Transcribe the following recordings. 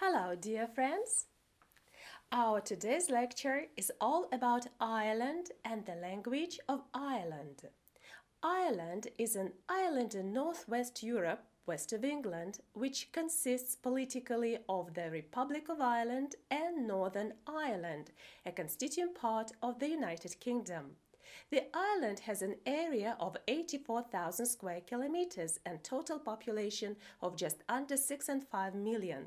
Hello, dear friends. Our today's lecture is all about Ireland and the language of Ireland. Ireland is an island in northwest Europe, west of England, which consists politically of the Republic of Ireland and Northern Ireland, a constituent part of the United Kingdom. The island has an area of 84,000 square kilometers and total population of just under 6.5 million.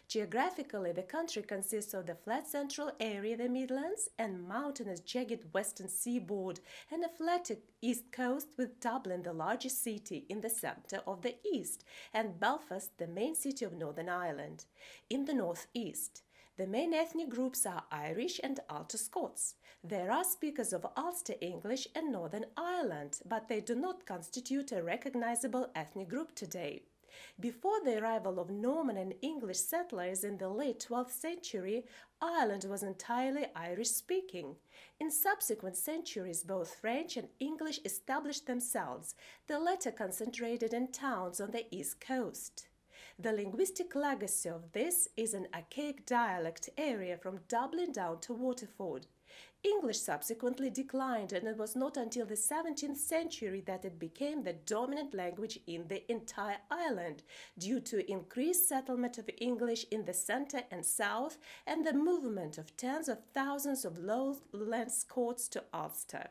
Geographically, the country consists of the flat central area, the Midlands, and mountainous jagged western seaboard, and a flat east coast with Dublin, the largest city, in the center of the east, and Belfast, the main city of Northern Ireland, in the northeast. The main ethnic groups are Irish and Ulster Scots. There are speakers of Ulster English and Northern Ireland, but they do not constitute a recognizable ethnic group today. Before the arrival of Norman and English settlers in the late 12th century, Ireland was entirely Irish-speaking. In subsequent centuries, both French and English established themselves, the latter concentrated in towns on the east coast. The linguistic legacy of this is an archaic dialect area from Dublin down to Waterford. English subsequently declined, and it was not until the 17th century that it became the dominant language in the entire island, due to increased settlement of English in the center and south and the movement of tens of thousands of lowland Scots to Ulster.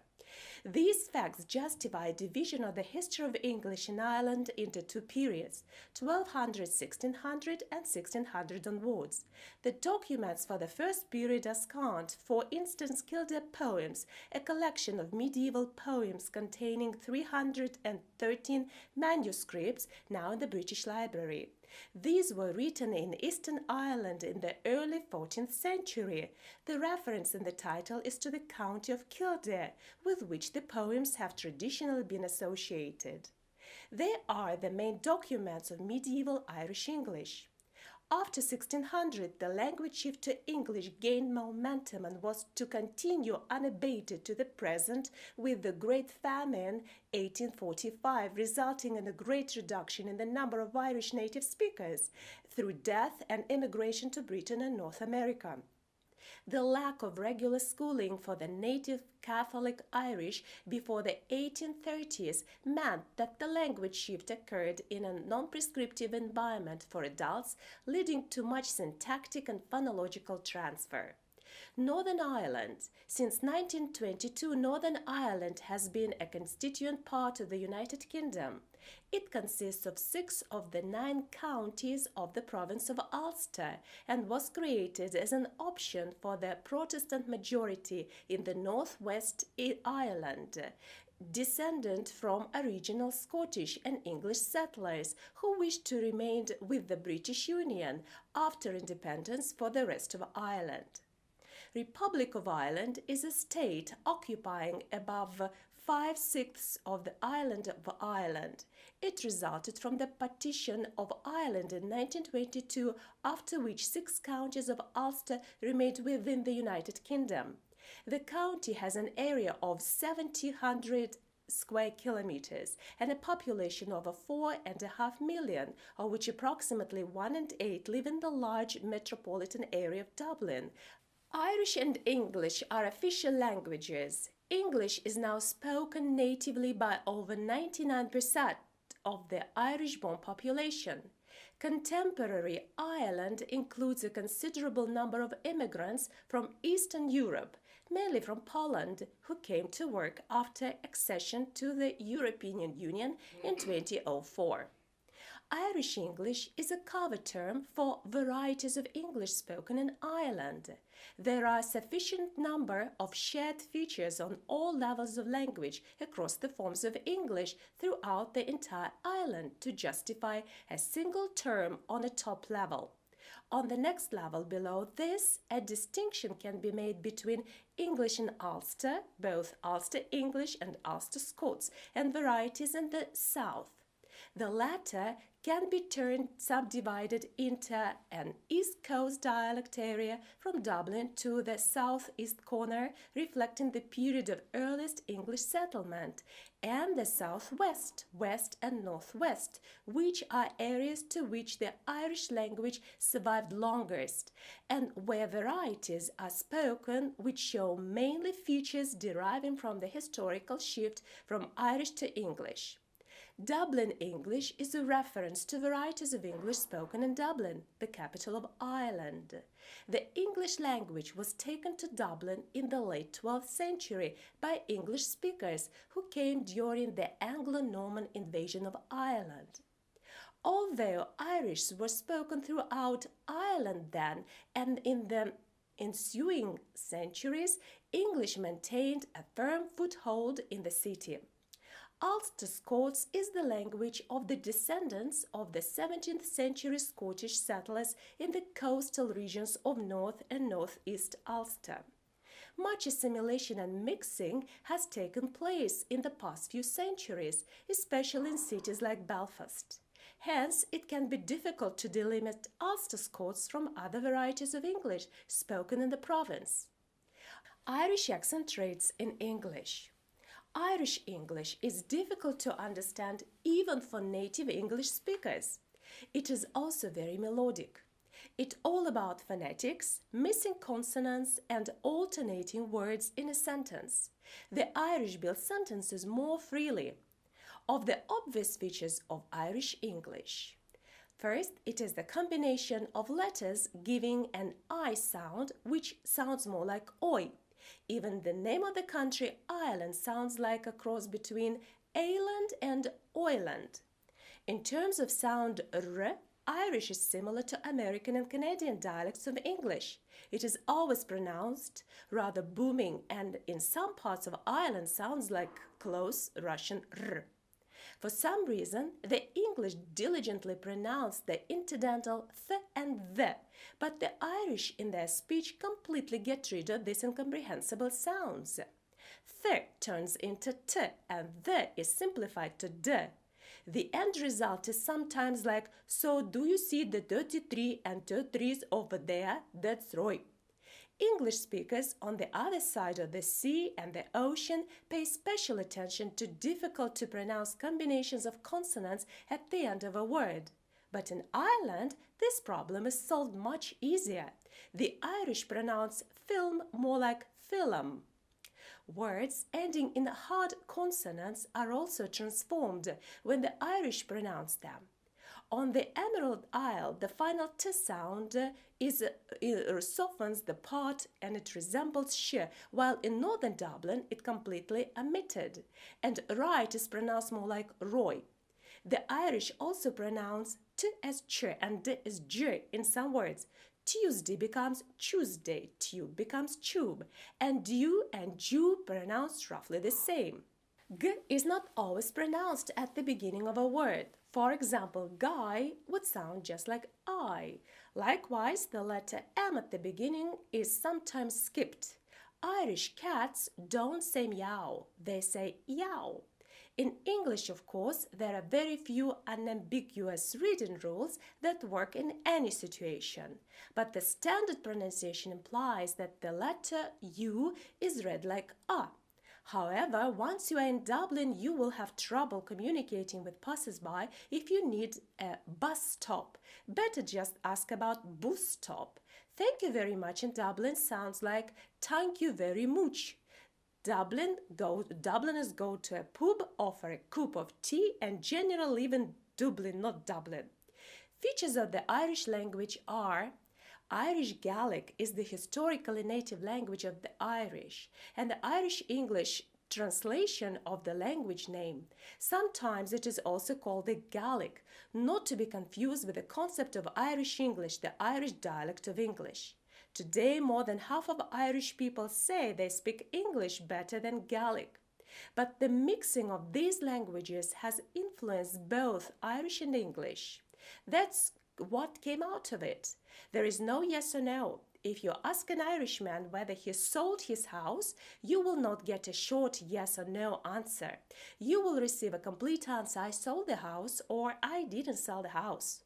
These facts justify division of the history of English in Ireland into two periods, 1200, 1600 and 1600 onwards. The documents for the first period are scant. For instance, Kildare Poems, a collection of medieval poems containing 313 manuscripts, now in the British Library. These were written in Eastern Ireland in the early 14th century. The reference in the title is to the county of Kildare, with which the poems have traditionally been associated. They are the main documents of medieval Irish English. After 1600, the language shift to English gained momentum and was to continue unabated to the present, with the Great Famine 1845 resulting in a great reduction in the number of Irish native speakers through death and immigration to Britain and North America. The lack of regular schooling for the native Catholic Irish before the 1830s meant that the language shift occurred in a non-prescriptive environment for adults, leading to much syntactic and phonological transfer. Northern Ireland. Since 1922, Northern Ireland has been a constituent part of the United Kingdom. It consists of 6 of the 9 counties of the province of Ulster and was created as an option for the Protestant majority in the northwest Ireland, descendant from original Scottish and English settlers who wished to remain with the British Union after independence for the rest of Ireland. Republic of Ireland is a state occupying above 5/6 of the island of Ireland. It resulted from the partition of Ireland in 1922, after which 6 counties of Ulster remained within the United Kingdom. The county has an area of 700 square kilometers and a population of 4.5 million, of which approximately 1 in 8 live in the large metropolitan area of Dublin. Irish and English are official languages. English is now spoken natively by over 99% of the Irish-born population. Contemporary Ireland includes a considerable number of immigrants from Eastern Europe, mainly from Poland, who came to work after accession to the European Union in 2004. Irish English is a cover term for varieties of English spoken in Ireland. There are a sufficient number of shared features on all levels of language across the forms of English throughout the entire island to justify a single term on a top level. On the next level below this, a distinction can be made between English in Ulster, both Ulster English and Ulster Scots, and varieties in the south. The latter can be subdivided into an East Coast dialect area from Dublin to the southeast corner, reflecting the period of earliest English settlement, and the southwest, west and northwest, which are areas to which the Irish language survived longest, and where varieties are spoken which show mainly features deriving from the historical shift from Irish to English. Dublin English is a reference to varieties of English spoken in Dublin, the capital of Ireland. The English language was taken to Dublin in the late 12th century by English speakers who came during the Anglo-Norman invasion of Ireland. Although Irish were spoken throughout Ireland then, and in the ensuing centuries, English maintained a firm foothold in the city. Ulster Scots is the language of the descendants of the 17th century Scottish settlers in the coastal regions of North and Northeast Ulster. Much assimilation and mixing has taken place in the past few centuries, especially in cities like Belfast. Hence, it can be difficult to delimit Ulster Scots from other varieties of English spoken in the province. Irish accent traits in English. Irish English is difficult to understand even for native English speakers. It is also very melodic. It's all about phonetics, missing consonants, and alternating words in a sentence. The Irish build sentences more freely. Of the obvious features of Irish English. First, it is the combination of letters giving an I sound, which sounds more like oi. Even the name of the country, Ireland, sounds like a cross between Ireland and Oiland. In terms of sound r, Irish is similar to American and Canadian dialects of English. It is always pronounced rather booming, and in some parts of Ireland sounds like close Russian r. For some reason, the English diligently pronounce the interdental th and the, but the Irish in their speech completely get rid of these incomprehensible sounds. Th turns into t and the is simplified to d. The end result is sometimes like, so do you see the 33 and 33s over there? That's right. English speakers on the other side of the sea and the ocean pay special attention to difficult-to-pronounce combinations of consonants at the end of a word. But in Ireland, this problem is solved much easier. The Irish pronounce film more like film. Words ending in hard consonants are also transformed when the Irish pronounce them. On the Emerald Isle, the final T sound softens the part and it resembles sh, while in northern Dublin it completely omitted, and right is pronounced more like roy. The Irish also pronounce T as ch and D as j in some words. Tuesday becomes Tuesday, tube becomes tube, and dew and dew pronounced roughly the same. G is not always pronounced at the beginning of a word. For example, guy would sound just like I. Likewise, the letter M at the beginning is sometimes skipped. Irish cats don't say meow, they say yow. In English, of course, there are very few unambiguous reading rules that work in any situation, but the standard pronunciation implies that the letter U is read like A. However, once you are in Dublin, you will have trouble communicating with passers-by if you need a bus stop. Better just ask about bus stop. Thank you very much in Dublin sounds like thank you very much. Dubliners go to a pub, offer a cup of tea, and generally live in Dublin, not Dublin. Features of the Irish language are Irish Gaelic is the historically native language of the Irish, and the Irish English translation of the language name. Sometimes it is also called the Gaelic, not to be confused with the concept of Irish English, the Irish dialect of English. Today, more than half of Irish people say they speak English better than Gaelic. But the mixing of these languages has influenced both Irish and English. That's what came out of it. There is no yes or no. If you ask an Irishman whether he sold his house, you will not get a short yes or no answer. You will receive a complete answer: I sold the house, or I didn't sell the house.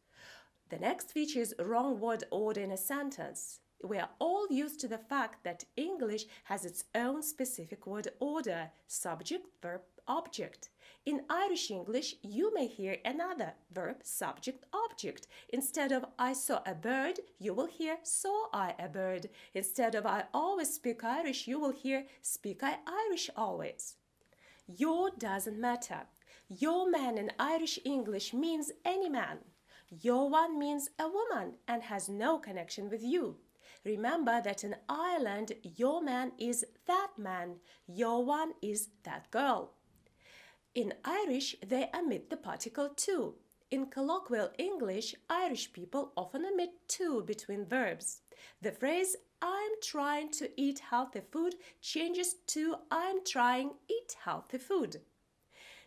The next feature is wrong word order in a sentence. We are all used to the fact that English has its own specific word order: subject, verb, object. In Irish English, you may hear another: verb, subject, object. Instead of I saw a bird, you will hear saw I a bird. Instead of I always speak Irish, you will hear speak I Irish always. Your doesn't matter. Your man in Irish English means any man. Your one means a woman and has no connection with you. Remember that in Ireland, your man is that man. Your one is that girl. In Irish, they omit the particle to. In colloquial English, Irish people often omit to between verbs. The phrase I'm trying to eat healthy food changes to I'm trying eat healthy food.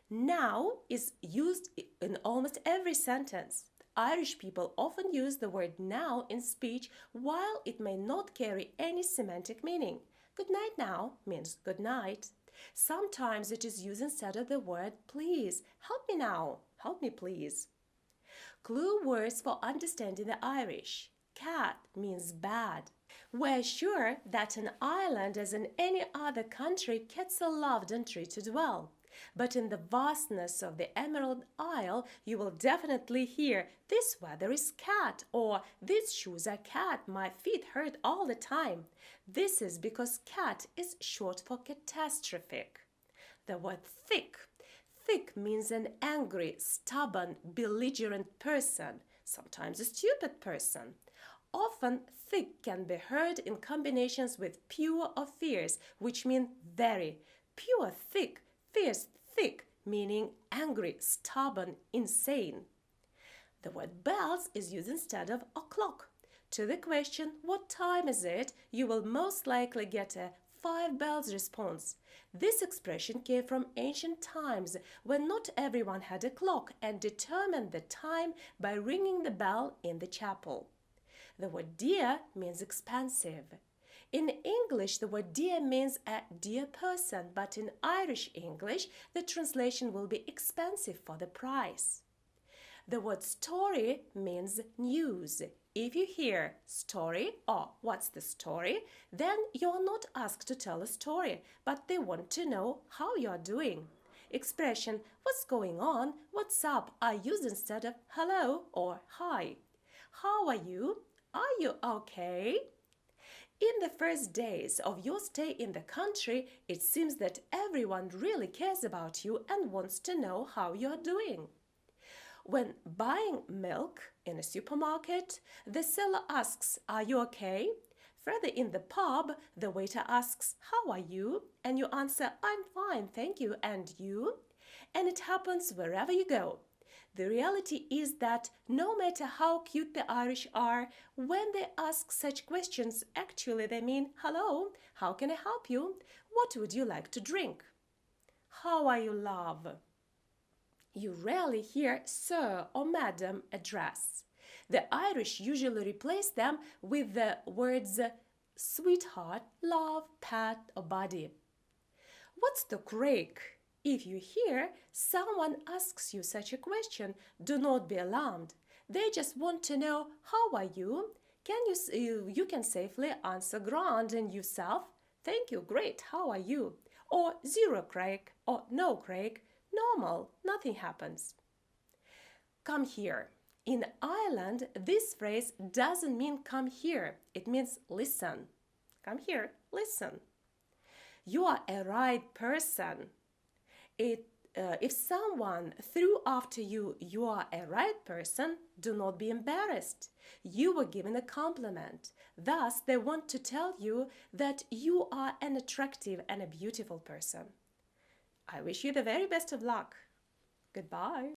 Now is used in almost every sentence. Irish people often use the word now in speech while it may not carry any semantic meaning. Good night now means good night. Sometimes it is used instead of the word please. Help me now. Help me please. Clue words for understanding the Irish. Cat means bad. We're sure that in Ireland, as in any other country, cats are loved and treated well. But in the vastness of the Emerald Isle, you will definitely hear this weather is cat, or these shoes are cat, my feet hurt all the time. This is because cat is short for catastrophic. The word thick. Thick means an angry, stubborn, belligerent person, sometimes a stupid person. Often, thick can be heard in combinations with pure or fierce, which mean very. Pure thick, fierce thick, meaning angry, stubborn, insane. The word bells is used instead of o'clock. To the question, what time is it, you will most likely get a 5 bells response. This expression came from ancient times when not everyone had a clock and determined the time by ringing the bell in the chapel. The word dear means expensive. In English, the word dear means a dear person, but in Irish English, the translation will be expensive for the price. The word story means news. If you hear story or what's the story, then you are not asked to tell a story, but they want to know how you are doing. Expression what's going on, what's up are used instead of hello or hi. How are you? Are you okay? In the first days of your stay in the country, it seems that everyone really cares about you and wants to know how you are doing. When buying milk in a supermarket, the seller asks, "Are you okay?" Further in the pub, the waiter asks, "How are you?" And you answer, "I'm fine, thank you, and you?" And it happens wherever you go. The reality is that no matter how cute the Irish are, when they ask such questions, actually they mean, "Hello, how can I help you? What would you like to drink?" How are you, love? You rarely hear sir or madam address. The Irish usually replace them with the words sweetheart, love, pet, or buddy. What's the crack? If you hear someone asks you such a question, do not be alarmed. They just want to know, how are you? You can safely answer grand and yourself, thank you, great, how are you? Or zero crack, or no crack, normal, nothing happens. Come here. In Ireland, this phrase doesn't mean come here. It means listen. Come here, listen. You are a right person. If someone threw after you, "You are a right person," do not be embarrassed. You were given a compliment. Thus, they want to tell you that you are an attractive and a beautiful person. I wish you the very best of luck. Goodbye.